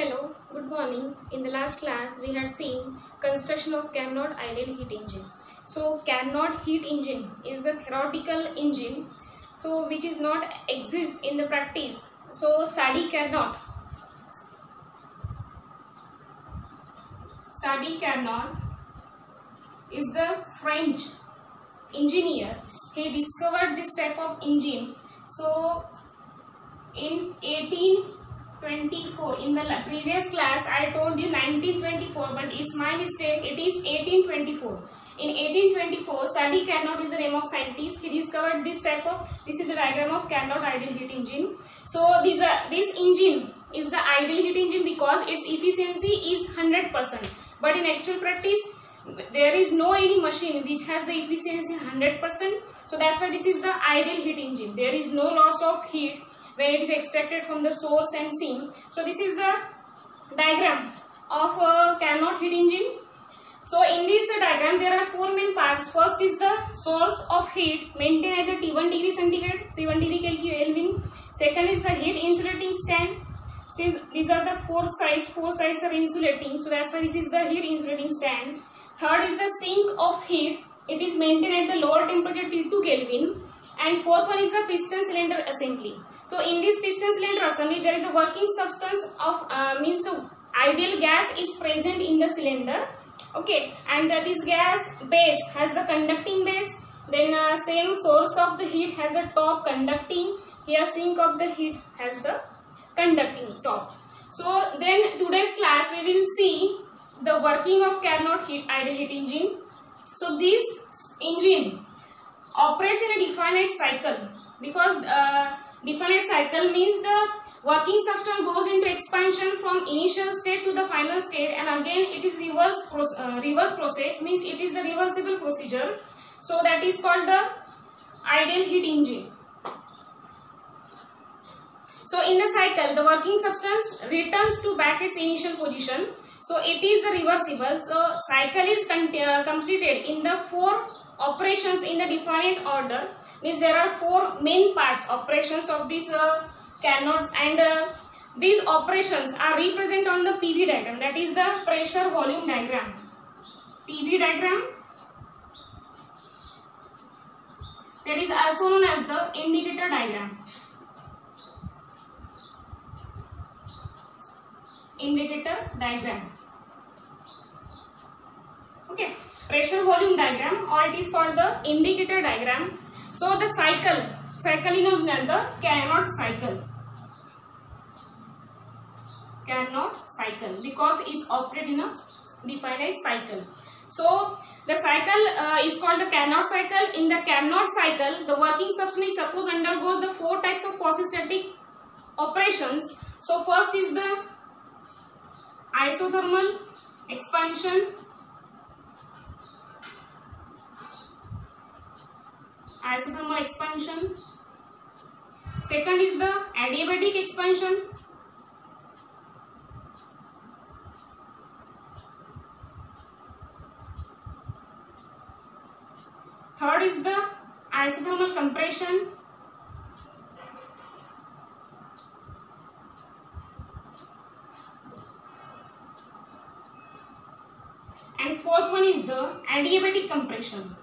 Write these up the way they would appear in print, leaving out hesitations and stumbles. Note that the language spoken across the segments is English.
Hello, good morning. In the last class, we had seen construction of Carnot ideal heat engine. So, Carnot heat engine is the theoretical engine, so which is not exist in the practice. So, Sadi Carnot is the French engineer. He discovered this type of engine. So, in 1824, in the previous class I told you 1924, but it's my mistake, it is 1824. In 1824, Sadi Carnot is the name of scientist. He discovered this type of, this is the diagram of Carnot ideal heat engine. So this engine is the ideal heat engine because its efficiency is 100%. But in actual practice, there is no any machine which has the efficiency 100%. So that's why this is the ideal heat engine. There is no loss of heat when it is extracted from the source and sink. So this is the diagram of a Carnot heat engine. So in this diagram there are four main parts. First is the source of heat maintained at the T1 degree centigrade, C1 degree Kelvin. Second is the heat insulating stand. Since these are the four sides are insulating, so that's why this is the heat insulating stand. Third is the sink of heat. It is maintained at the lower temperature T2 Kelvin. And fourth one is the piston cylinder assembly. So in this piston cylinder assembly, there is a working substance of means the ideal gas is present in the cylinder. Okay, and this gas base has the conducting base. Then same source of the heat has the top conducting. Here sink of the heat has the conducting top. So then today's class we will see the working of Carnot ideal heat engine. So this engine operates in a definite cycle because definite cycle means the working substance goes into expansion from initial state to the final state, and again it is reverse process, means it is the reversible procedure. So that is called the ideal heat engine. So in the cycle the working substance returns to back its initial position. So it is the reversible. So cycle is completed in the four operations in the definite order. Means there are four main parts operations of these Carnots, and these operations are represented on the PV diagram, that is the pressure volume diagram. PV diagram, that is also known as the indicator diagram. Indicator diagram. Okay, pressure volume diagram, or it is called the indicator diagram. So the cycle is known as the Carnot cycle. Carnot cycle because it is operated in a definite cycle. So the cycle is called the Carnot cycle. In the Carnot cycle, the working substance is suppose undergoes the four types of quasi-static operations. So first is the isothermal expansion. Second is the adiabatic expansion. Third is the isothermal compression. And fourth one is the adiabatic compression.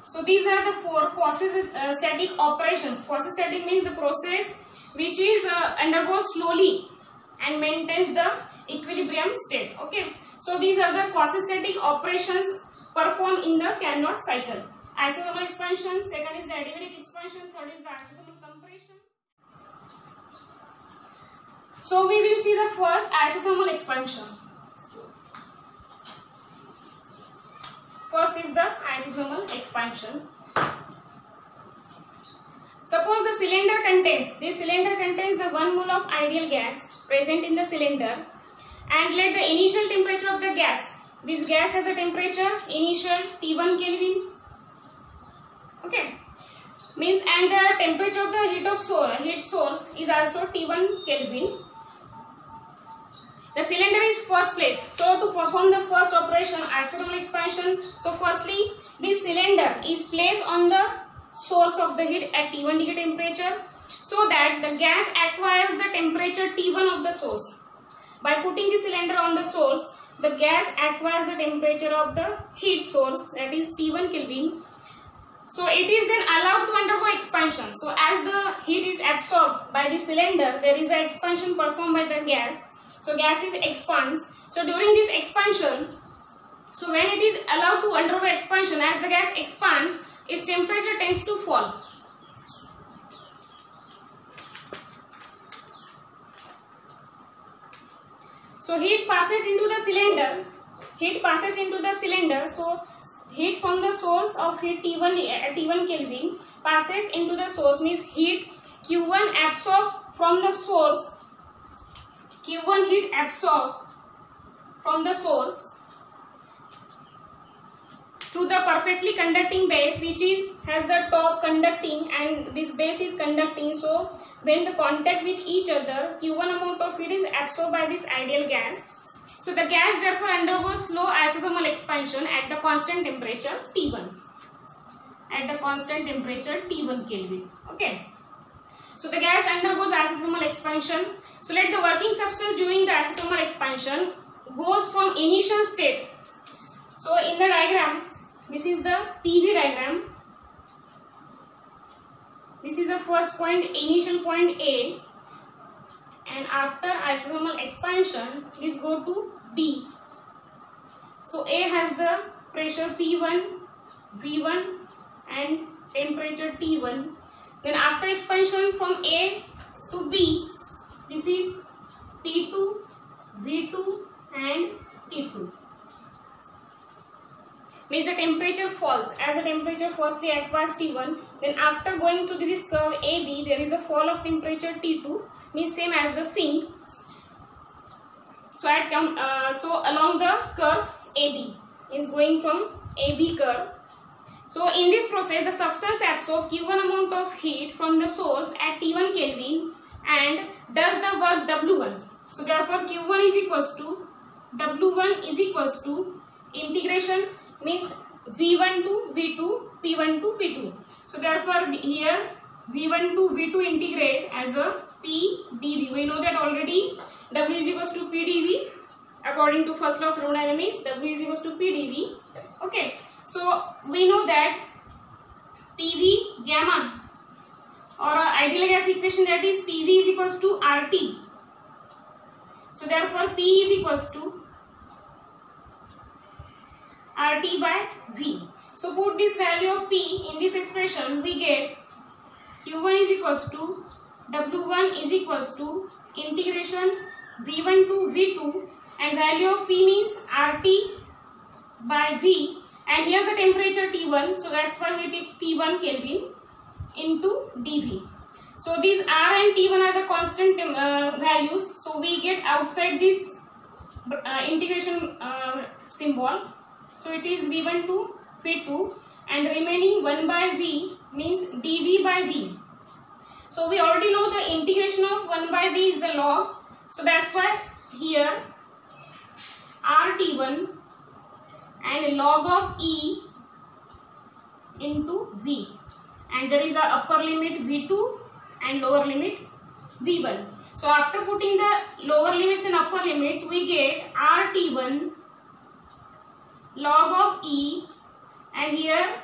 So these are the four quasi-static operations. Quasi-static means the process which is undergoes slowly and maintains the equilibrium state. Okay. So these are the quasi-static operations performed in the Carnot cycle. Isothermal expansion, second is the adiabatic expansion, third is the isothermal compression. So we will see the first isothermal expansion. First is the isothermal expansion. Suppose the cylinder contains the 1 mole of ideal gas present in the cylinder, and let the initial temperature of the gas. This gas has a temperature initial T1 Kelvin. Okay, means, and the temperature of the heat source is also T1 Kelvin. The cylinder is first place. So to perform the first operation, isothermal expansion, so firstly this cylinder is placed on the source of the heat at T1 degree temperature, so that the gas acquires the temperature T1 of the source. By putting the cylinder on the source, the gas acquires the temperature of the heat source, that is T1 Kelvin. So it is then allowed to undergo expansion. So as the heat is absorbed by the cylinder, there is an expansion performed by the gas. So gas expands. So during this expansion, so when it is allowed to undergo expansion, as the gas expands, its temperature tends to fall. So heat passes into the cylinder. So heat from the source of heat T1 at T1 Kelvin passes into the source, means heat Q1 absorbed from the source. Q1 heat absorbed from the source through the perfectly conducting base, which has the top conducting and this base is conducting. So when the contact with each other, Q1 amount of heat is absorbed by this ideal gas. So the gas therefore undergoes slow isothermal expansion at the constant temperature T1. At the constant temperature T1 Kelvin. Okay. So the gas undergoes isothermal expansion. So let the working substance during the isothermal expansion goes from initial state. So in the diagram, this is the PV diagram. This is the first point, initial point A, and after isothermal expansion, this go to B. So A has the pressure P1, V1 and temperature T1. Then after expansion from A to B, this is P2, V2 and T2. Means the temperature falls. As the temperature firstly acquires T1, then after going to this curve AB, there is a fall of temperature T2, means same as the sink. So so along the curve AB is going from AB curve. So in this process, the substance absorbs Q1 amount of heat from the source at T1 Kelvin and does the work W1. So therefore Q1 is equals to W1 is equals to integration, means V1 to V2, P1 to P2. So therefore here V1 to V2 integrate as a P dV. We know that already W is equals to P dV. According to first law of thermodynamics, W is equals to P dV. Okay. So we know that PV gamma or ideal gas equation, that is PV is equals to RT. So therefore P is equals to RT by V. So put this value of P in this expression, we get Q1 is equals to W1 is equals to integration V1 to V2, and value of P means RT by V, and here's the temperature T1, so that's why we take T1 Kelvin into dV. So these R and T1 are the constant values, so we get outside this integration symbol. So it is V1 to V2, and remaining 1 by V means dV by V. So we already know the integration of 1 by V is the log. So that's why here RT1 and log of E into V, and there is a upper limit V2 and lower limit V1. So after putting the lower limits and upper limits, we get RT1 log of E and here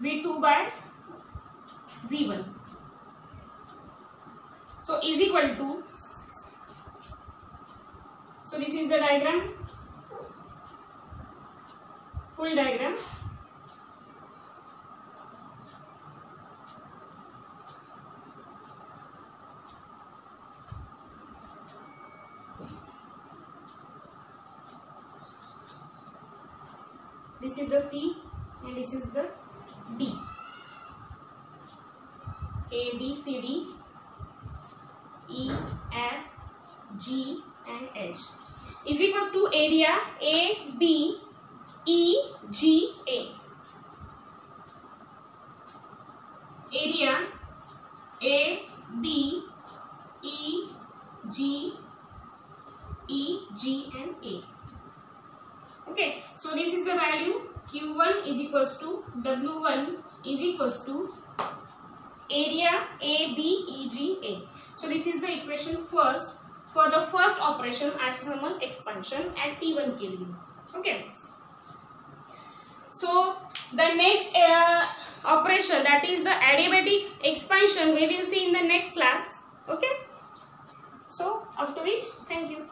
V2 by V1. So is equal to, so this is the diagram, full diagram. This is the C and this is the D. A, B, C, D, E, F, G and H is equals to area A, B, E, G, A. Area A, B, E, G, and A. Okay, so this is the value. Q1 is equals to W1 is equals to area ABEGA. So this is the equation first for the first operation, isothermal expansion at T1 Kelvin. Okay. So the next operation, that is the adiabatic expansion, we will see in the next class. Okay. So up to which, thank you.